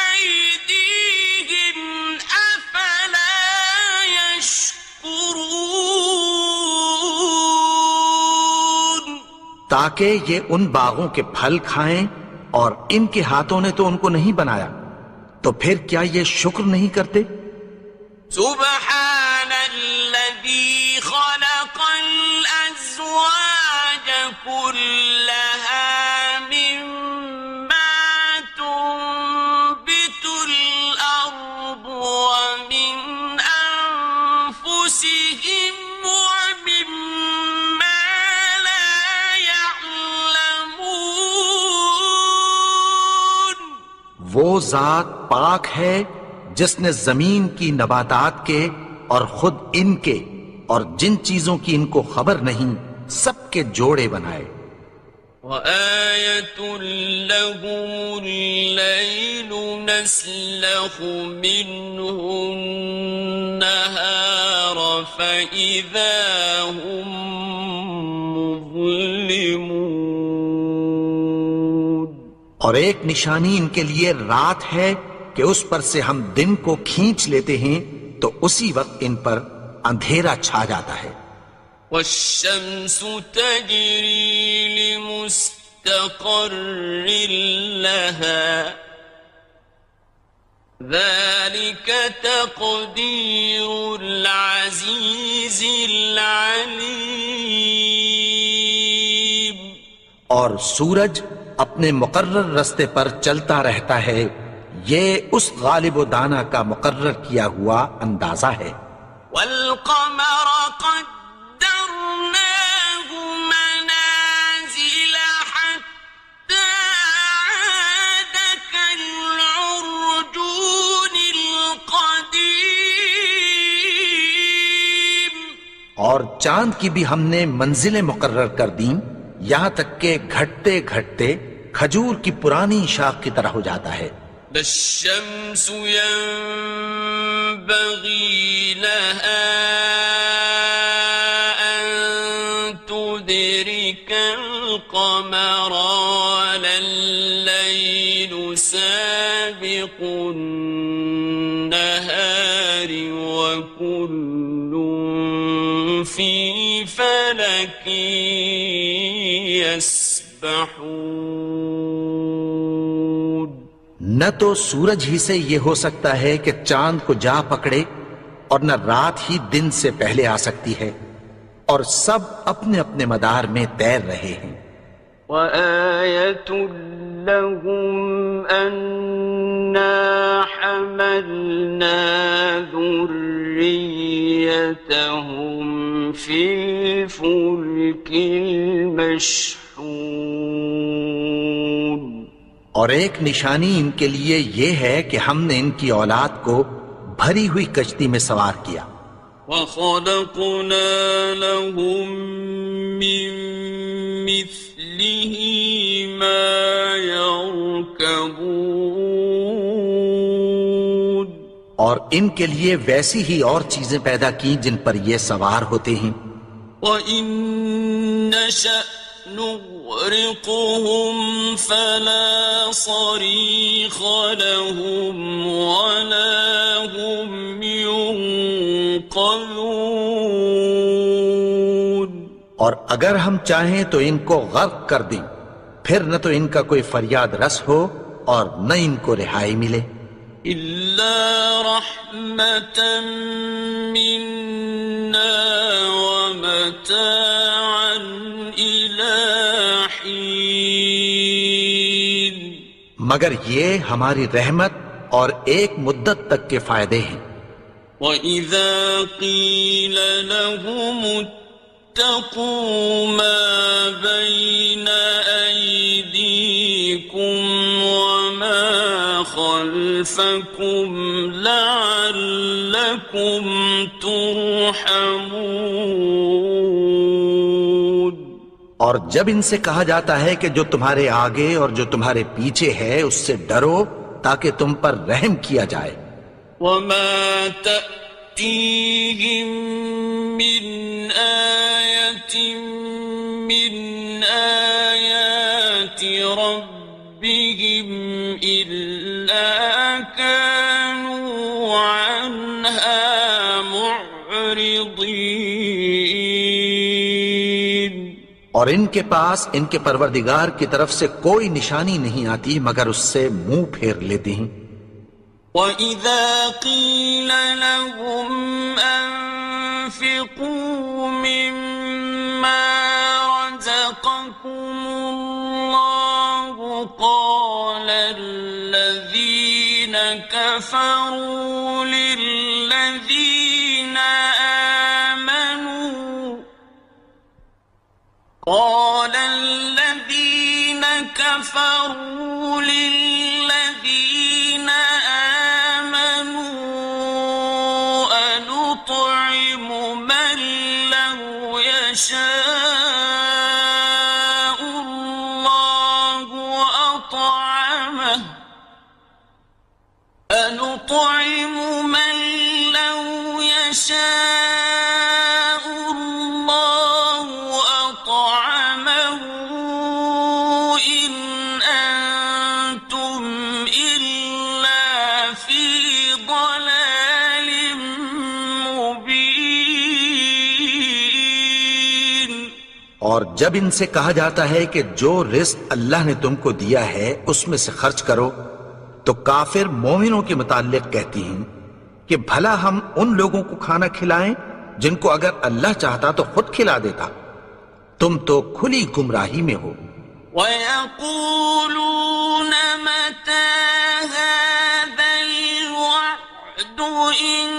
أَيْدِيهِمْ أَفَلَا يَشْكُرُونَ. تاکہ یہ ان باغوں کے پھل کھائیں، اور ان کے ہاتھوں نے تو ان کو نہیں بنایا، تو پھر کیا یہ شکر نہیں کرتے؟ سبحان الذي خلق الأزواج كلها مما تنبت الأرض ومن أنفسهم ومما لا يعلمون. وہ ذات پاک ہے جس نے زمین کی نباتات کے اور خود ان کے اور جن چیزوں کی ان کو خبر نہیں سب کے جوڑے بنائے. وَآيَةٌ لَّهُمُ اللَّيْلُ نَسْلَخُ مِنْهُ النَّهَارَ فَإِذَا هُم مُظْلِمُونَ. اور ایک نشانی ان کے لیے رات ہے کہ اس پر سے ہم دن کو کھینچ لیتے ہیں تو اسی وقت ان پر اندھیرا چھا جاتا ہے. وَالشَّمْسُ تَجْرِي لِمُسْتَقَرٍّ لَهَا ذَلِكَ تَقْدِيرُ الْعَزِيزِ الْعَلِيمِ. اور سورج اپنے مقرر رستے پر چلتا رہتا ہے، یہ اس غالب و دانا کا مقرر کیا ہوا اندازہ ہے. وَالْقَمَرَ قَدَّرْنَاهُ مَنَازِلَ حَتَّى اور چاند کی بھی ہم نے منزلیں مقرر کر دیں، یہاں تک کہ گھٹتے گھٹتے کھجور کی پرانی شاخ کی طرح ہو جاتا ہے۔ لا الشمس ينبغي لها أن تدرك القمر ولا الليل سابق النهار وكل في فلك يسبحون۔ نہ تو سورج ہی سے یہ ہو سکتا ہے کہ چاند کو جا پکڑے، اور نہ رات ہی دن سے پہلے آ سکتی ہے، اور سب اپنے اپنے مدار میں تیر رہے ہیں۔ وَآيَةٌ لَهُمْ أَنَّا حَمَلْنَا ذُرِّيَّتَهُمْ فِي الْفُلْكِ الْمَشْحُونِ۔ اور ایک نشانی ان کے لیے یہ ہے کہ ہم نے ان کی اولاد کو بھری ہوئی کشتی میں سوار کیا۔ وَخَلَقْنَا لَهُم مِّن مِّثْلِهِ مَا يَرْكَبُونَ۔ اور ان کے لیے ویسی ہی اور چیزیں پیدا کی جن پر یہ سوار ہوتے ہیں۔ وَإِن نَّشَأْ نُغْرِقْهُمْ فَلَا صَرِيخَ لَهُمْ وَلَا هُمْ يُنقَذُونَ۔ اور اگر ہم چاہیں تو ان کو غرق کر دیں، پھر نہ تو ان کا کوئی فریاد رس ہو اور نہ ان کو رہائی ملے۔ إِلَّا رَحْمَةً مِّنَّا وَمَتَاعًا إِلَىٰ حِينٍ۔ مگر یہ ہماری رحمت اور ایک مدت تک کے فائدے ہیں۔ وَإِذَا قِيلَ لَهُمُ اتَّقُوا مَا بَيْنَ أَيْدِيكُمْ وَمَا خَلْفَكُمْ لَعَلَّكُمْ تُرْحَمُونَ۔ اور جب ان سے کہا جاتا ہے کہ جو تمہارے آگے اور جو تمہارے پیچھے ہے اس سے ڈرو تاکہ تم پر رحم کیا جائے۔ وَمَا تَأْتِيهِم مِّنْ آيَةٍ مِّنْ آيَاتِ رَبِّهِمْ إِلَّا كَانُوا عَنْهَا مُعْرِضِينَ۔ اور ان کے پاس ان کے پروردگار کی طرف سے کوئی نشانی نہیں آتی مگر اس سے منہ پھیر لیتے ہیں۔ وَإِذَا قِيلَ لَهُمْ أَنفِقُوا مِمَّا رَزَقَكُمُ اللَّهُ قَالَ الَّذِينَ كَفَرُوا لِلَّذِينَ آمَنُوا أَنُطْعِمُ مَن لَّوْ يَشَاءُ اللَّهُ أَطْعَمَهُ أَنُطْعِمُ مَن لَّوْ يَشَاءُ اللَّهُ أَطْعَمَهُ إِنْ أَنتُمْ إِلَّا فِي ضَلَالٍ مُّبِينٍ۔ اور جب ان سے کہا جاتا ہے کہ جو رزق اللہ نے تم کو دیا ہے اس میں سے خرچ کرو، تو کافر مومنوں کے متعلق کہتی ہیں کہ بھلا ہم ان لوگوں کو کھانا کھلائیں جن کو اگر اللہ چاہتا تو خود کھلا دیتا۔ تم تو کھلی گمراہی میں ہو۔ وَيَقُولُونَ مَتَىٰ هَٰذَا الْوَعْدُ إِن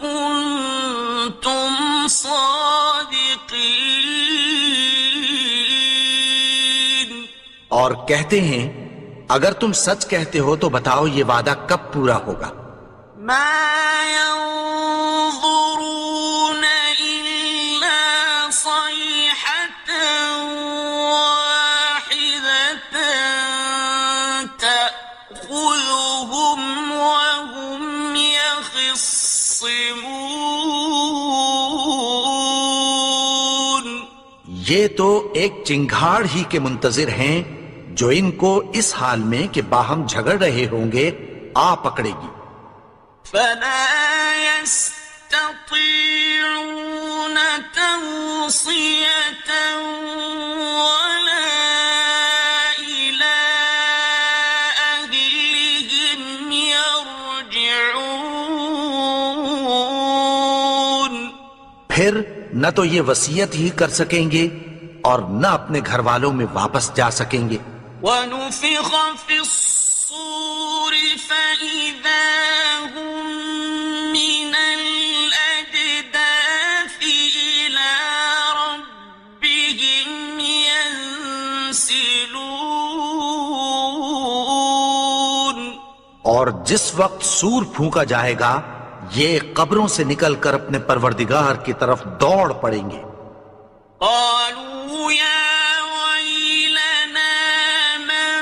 كُنتُمْ صَادِقِينَ۔ اور کہتے ہیں اگر تم سچ کہتے ہو تو بتاؤ یہ وعدہ کب پورا ہوگا۔ مَا يَنظُرُونَ إِلَّا يخصمون یہ تو ایک چنگھاڑ ہی کے منتظر ہیں جو ان کو اس حال میں کہ باہم جھگڑ رہے ہوں گے آ پکڑے گی. فلا يستطيعون توصية ولا إلى أهلهم يرجعون. پھر نہ تو یہ وصیت ہی کر سکیں گے اور نہ اپنے گھر والوں میں واپس جا سکیں گے. ونفخ في الصور فإذا هم من الأجداث إلى ربهم ينسلون. اور جس وقت سور پھونکا جائے گا یہ قبروں سے نکل کر اپنے پروردگار کی طرف دوڑ پڑیں گے. قالوا يا ويلنا من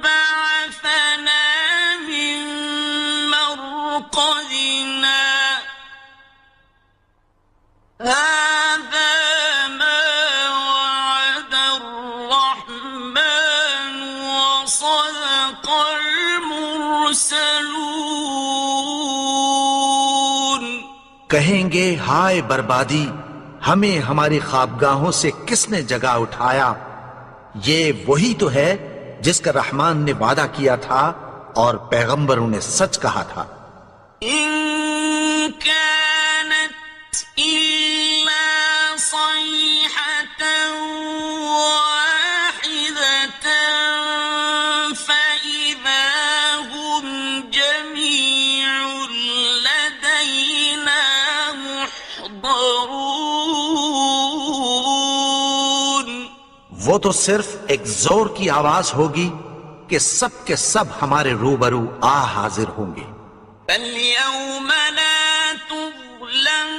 بعثنا من مرقدنا هذا ما وعد الرحمن وصدق المرسلون. کہیں گے ہائے بربادی، ہمیں ہماری خوابگاہوں سے کس نے جگا اٹھایا؟ یہ وہی تو ہے جس کا رحمان نے وعدہ کیا تھا اور پیغمبروں نے سچ کہا تھا. إن كانت إلا صيحة واحدة فإذا هم جميع لدينا محضرون. وہ تو صرف ایک زور کی آواز ہوگی کہ سب کے سب ہمارے روبرو آ حاضر ہوں گے. فاليوم لا تظلم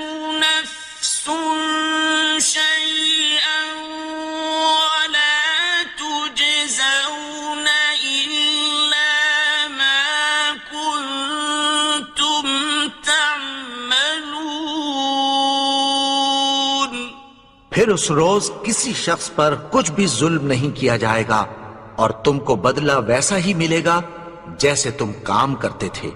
نفس شيئا ولا تجزون إلا ما كنتم تعملون. پھر اس روز کسی شخص پر کچھ بھی ظلم نہیں کیا جائے گا اور تم کو بدلہ ویسا ہی ملے گا جیسے تم کام کرتے تھے.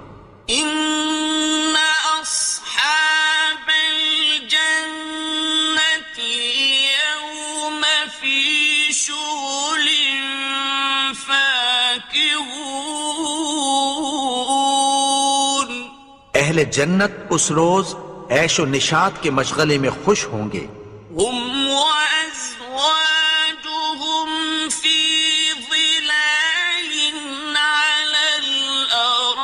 إن أصحاب الجنة اليوم في شغل فاكهون. اہل جنت اس روز عیش و نشاط کے مشغلے میں خوش ہوں گے. هم وأزواجهم في ظلال على الأرائك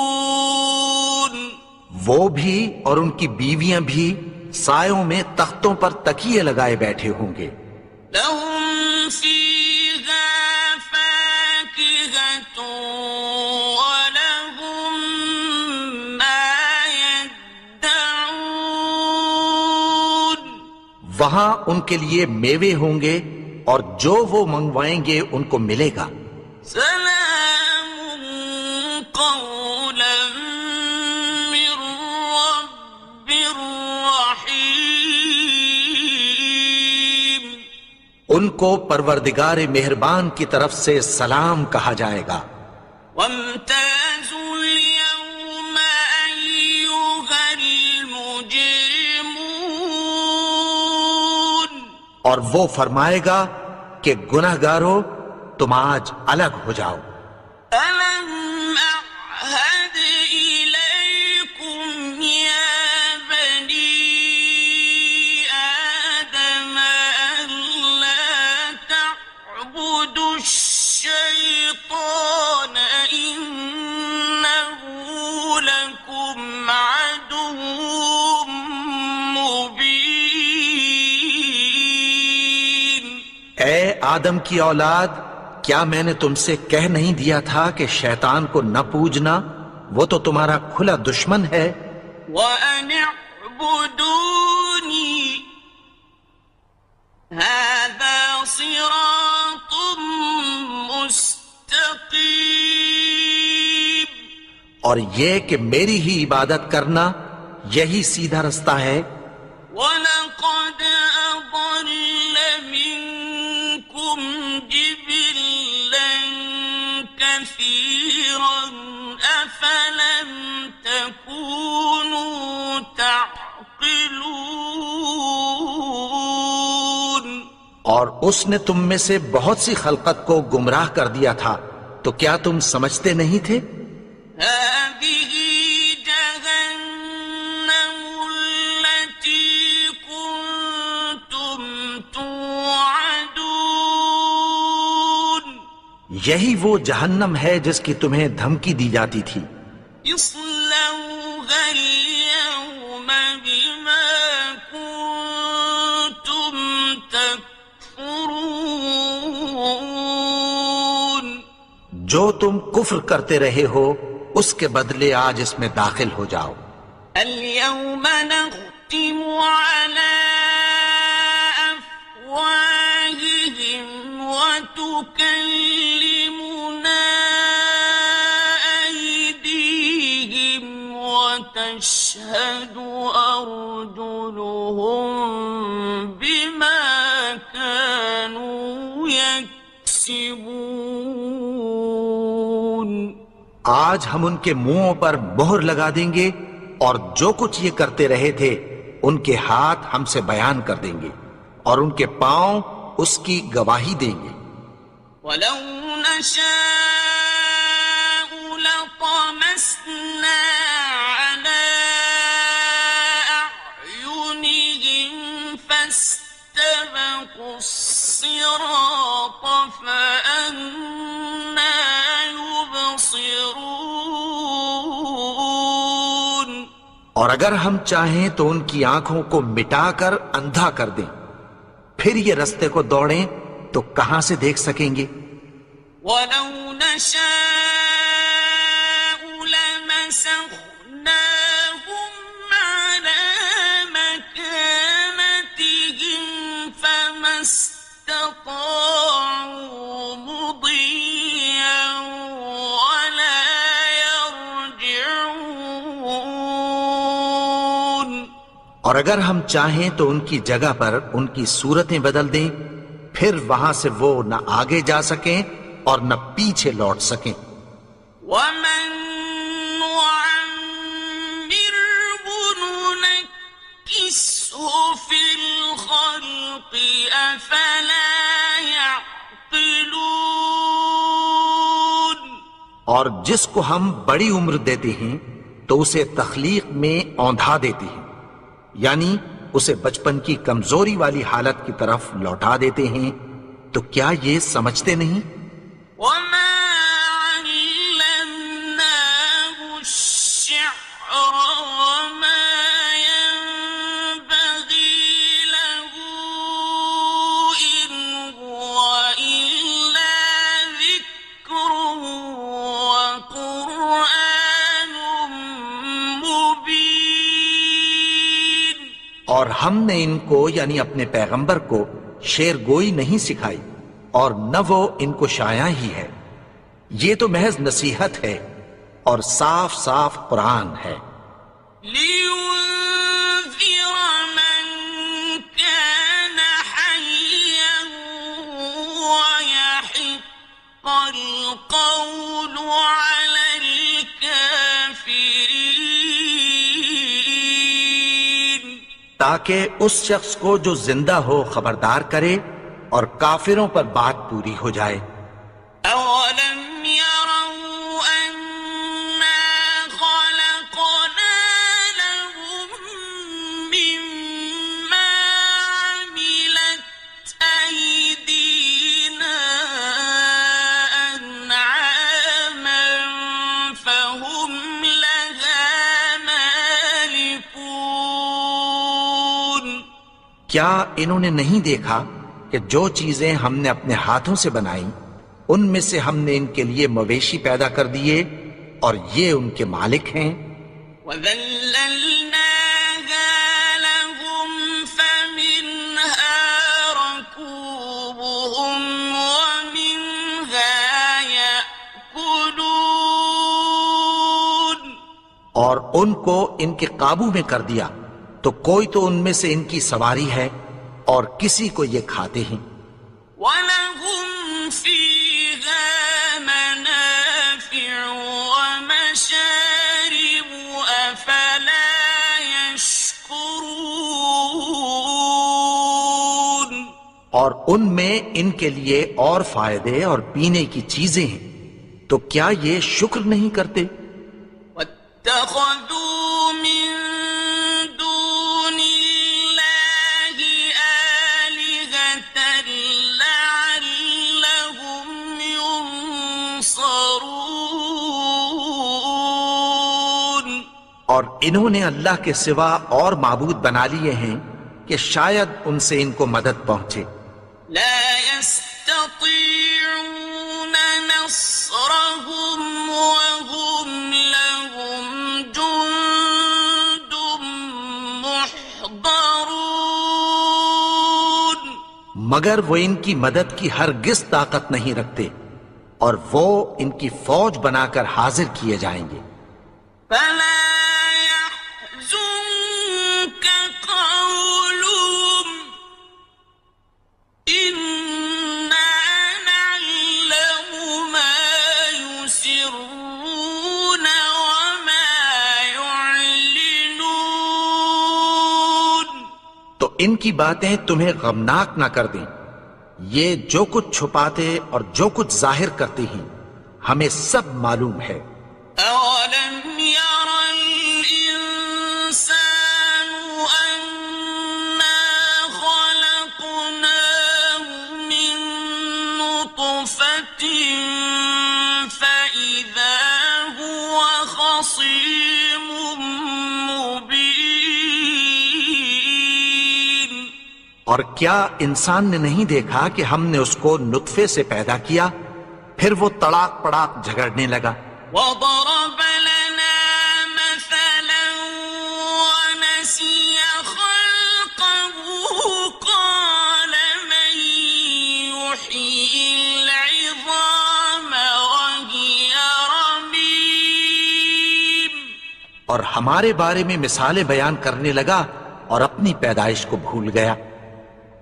متكئون. وہ بھی اور ان کی بیویاں بھی سایوں میں تختوں پر تکیے لگائے بیٹھے ہوں گے. لهم فيها فاكهة ولهم ما يدعون. وہاں ان کے لیے میوے ہوں گے اور جو وہ منگوائیں گے ان کو ملے گا. سلام قولا من رب رحيم. ان کو پروردگار مہربان کی طرف سے سلام کہا جائے گا. وامتازوا اليوم أيها المجرمون. اور وہ فرمائے گا کہ گنہگارو تم آج الگ ہو جاؤ. ألم أعهد إليكم يا بني آدم ألا تعبدوا الشيطان إنه لكم عدو مبين. اے آدم کی اولاد، کیا میں نے تم سے کہہ نہیں دیا تھا کہ شیطان کو نہ پوجنا؟ وہ تو تمہارا کھلا دشمن ہے. وأن اعبدوني هذا صراط اور یہ کہ میری ہی عبادت کرنا یہی سیدھا رستہ ہے۔ وَلَقَدْ أَضَلَّ مِنكُمْ جِبِلًّا كَثِيرًا أَفَلَمْ تَكُونُوا تَعْقِلُونَ۔ اور اس نے تم میں سے بہت سی خلقت کو گمراہ کر دیا تھا، تو کیا تم سمجھتے نہیں تھے؟ هذه جهنم التي كنتم توعدون۔ یہی وہ جہنم ہے جس کی تمہیں دھمکی دی جاتی تھی۔ اصلوها اليوم بما كنتم تكفرون۔ جو تم کفر کرتے رہے ہو اس کے بدلے آج اس میں داخل ہو جاؤ۔ اليوم نختم على أفواههم وتكلمنا أيديهم وتشهد أرجلهم بما كانوا يكسبون۔ آج ہم ان کے منہوں پر مہر لگا دیں گے اور جو کچھ یہ کرتے رہے تھے ان کے ہاتھ ہم سے بیان کر دیں گے اور ان کے پاؤں اس کی گواہی دیں گے۔ وَلَوْ نَشَاءُ لَطَمَسْنَا عَلَىٰ أَعْيُنِهِمْ فَاسْتَبَقُوا الصِّرَاطَ فَأَنَّىٰ يُبْصِرُونَ۔ اور اگر ہم چاہیں تو ان کی آنکھوں کو مٹا کر اندھا کر دیں، پھر یہ رستے کو دوڑیں تو کہاں سے دیکھ سکیں گے؟ وَلَوْ نَشَاءُ لَمَسَخْنَاهُمْ عَلَىٰ مَكَانَتِهِمْ فَمَا اسْتَطَاعُوا مُضِيًّا وَلَا يَرْجِعُونَ۔ اور اگر ہم چاہیں تو ان کی جگہ پر ان کی صورتیں بدل دیں، پھر وہاں سے وہ نہ آگے جا سکیں اور نہ پیچھے لوٹ سکیں۔ وَمَن نُّعَمِّرْهُ نُنَكِّسْهُ فِي الْخَلْقِ أَفَلَا يَعْقِلُونَ۔ اور جس کو ہم بڑی عمر دیتے ہیں تو اسے تخلیق میں اوندھا دیتے ہیں، یعنی اسے بچپن کی کمزوری والی حالت کی طرف لوٹا دیتے ہیں، تو کیا یہ سمجھتے نہیں؟ وَمَا عَلَّمْنَاهُ الشِّعْرَ وَمَا يَنبَغِي لَهُ إِنْ هُوَ إِلَّا ذِكْرٌ وَقُرْآنٌ مُبِينٌ۔ اور ہم نے ان کو یعنی اپنے پیغمبر کو شعر گوئی نہیں سکھائی، اور نہ وہ ان کو شایع ہی ہے، یہ تو محض نصیحت ہے اور صاف صاف قرآن ہے۔ لِيُنذِرَ مَن كَانَ حَيًّا وَيَحِقَّ الْقَوْلُ عَلَى الْكَافِرِينَ۔ تاکہ اس شخص کو جو زندہ ہو خبردار کرے اور کافروں پر بات پوری ہو جائے۔ أَوَلَمْ يَرَوْا أَنَّا خَلَقْنَا لَهُم مِّمَّا عَمِلَتْ أَيْدِينَا أَنْعَامًا فَهُمْ لَهَا مَالِكُونَ۔ کیا انہوں نے نہیں دیکھا کہ جو چیزیں ہم نے اپنے ہاتھوں سے بنائیں ان میں سے ہم نے ان کے لیے مویشی پیدا کر دیے اور یہ ان کے مالک ہیں۔ وَذَلَّلْنَاهَا لَهُمْ فَمِنْهَا رَكُوبُهُمْ وَمِنْهَا يَأْكُلُونَ۔ ان کو ان کے قابو میں کر دیا تو کوئی تو ان میں سے ان کی سواری ہے اور کسی کو یہ کھاتے ہیں. وَلَهُمْ فِيهَا مَنَافِعُ وَمَشَارِبُ أَفَلَا يَشْكُرُونَ. اور ان میں ان کے لیے اور فائدے اور پینے کی چیزیں ہیں، تو کیا یہ شکر نہیں کرتے؟ وَاتَّخَذُوا مِن دُونِ اللَّهِ آلِهَةً لَعَلَّهُمْ يُنصَرُونَ. اور انہوں نے اللہ کے سوا اور معبود بنا لیے ہیں کہ شاید ان سے ان کو مدد پہنچے. لا يستطيعون نصرهم وهم لهم جند محضرون. مگر وہ ان کی مدد کی ہرگز طاقت نہیں رکھتے اور وہ ان کی فوج بنا کر حاضر کیے جائیں گے. فلا يحزنك قولهم إنا نعلم ما يسرون وما يعلنون. تو ان کی باتیں تمہیں غمناک نہ کر دیں. یہ جو کچھ چھپاتے اور جو کچھ ظاہر کرتے ہیں ہمیں سب معلوم ہے. أولم ير الإنسان أنا خلقناه من نطفة فإذا هو خصيم مبين. اور کیا انسان نے نہیں دیکھا کہ ہم نے اس کو نطفے سے پیدا کیا پھر وہ تڑاک پڑاک جھگڑنے لگا. وضرب لنا مثلا ونسي خلقه قال من يحيي العظام وهي رميم. اور ہمارے بارے میں مثالیں بیان کرنے لگا اور اپنی پیدائش کو بھول گیا.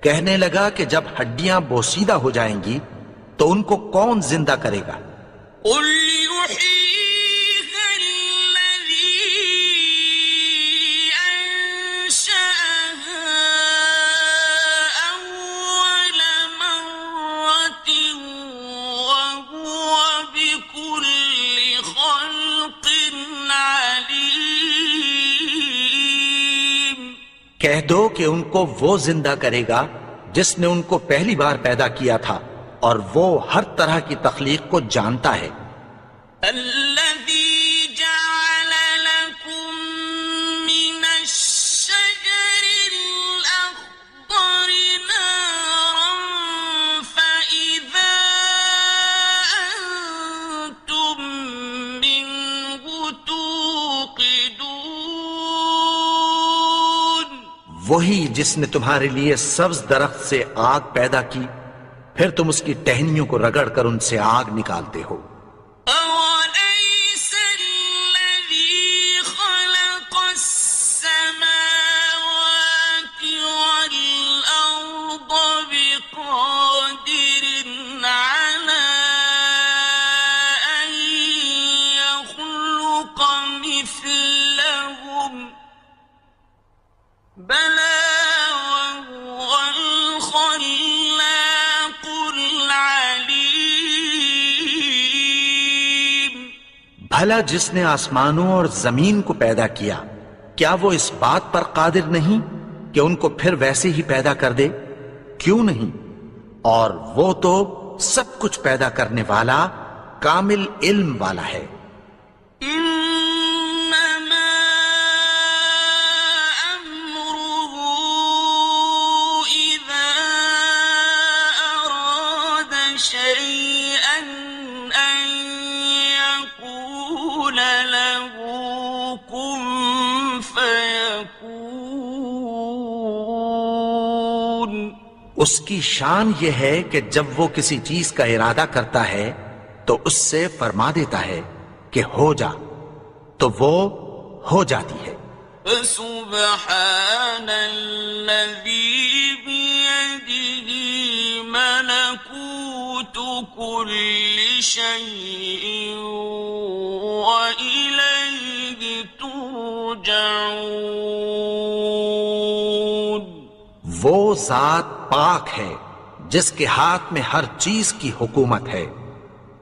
کہنے لگا کہ جب ہڈیاں بوسیدہ ہو جائیں گی تو ان کو کون زندہ کرے گا؟ قل يحييها الذي أنشأها أول مرة وهو بكل خلق عليم. کہہ دو کہ ان کو وہ زندہ کرے گا جس نے ان کو پہلی بار پیدا کیا تھا اور وہ ہر طرح کی تخلیق کو جانتا ہے. الذي جعل لكم من الشجر الأخضر نارا فإذا أنتم منه توقدون. وہی جس نے تمہارے لیے سبز درخت سے آگ پیدا کی پھر تم اس کی ٹہنیوں کو رگڑ کر ان سے آگ نکالتے ہو. أوليس الذي خلق السماوات والأرض بقادر على أن يخلق مثلهم بلى وهو الخلاق العليم. بھلا جس نے آسمانوں اور زمین کو پیدا کیا کیا وہ اس بات پر قادر نہیں کہ ان کو پھر ویسے ہی پیدا کر دے؟ کیوں نہیں؟ اور وہ تو سب کچھ پیدا کرنے والا کامل علم والا ہے. إنما أمره إذا أراد شيئا أن يقول له كن فيكون. اس کی شان یہ ہے کہ جب وہ کسی چیز کا ارادہ کرتا ہے تو اس سے فرما دیتا ہے کہ ہو جا، تو وہ ہو جاتی ہے۔ فسبحان الذي بيده ملكوت كل شيء وإليه ترجعون۔ وہ ذات پاک ہے جس کے ہاتھ میں ہر چیز کی حکومت ہے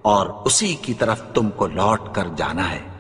اور اسی کی طرف تم کو لوٹ کر جانا ہے۔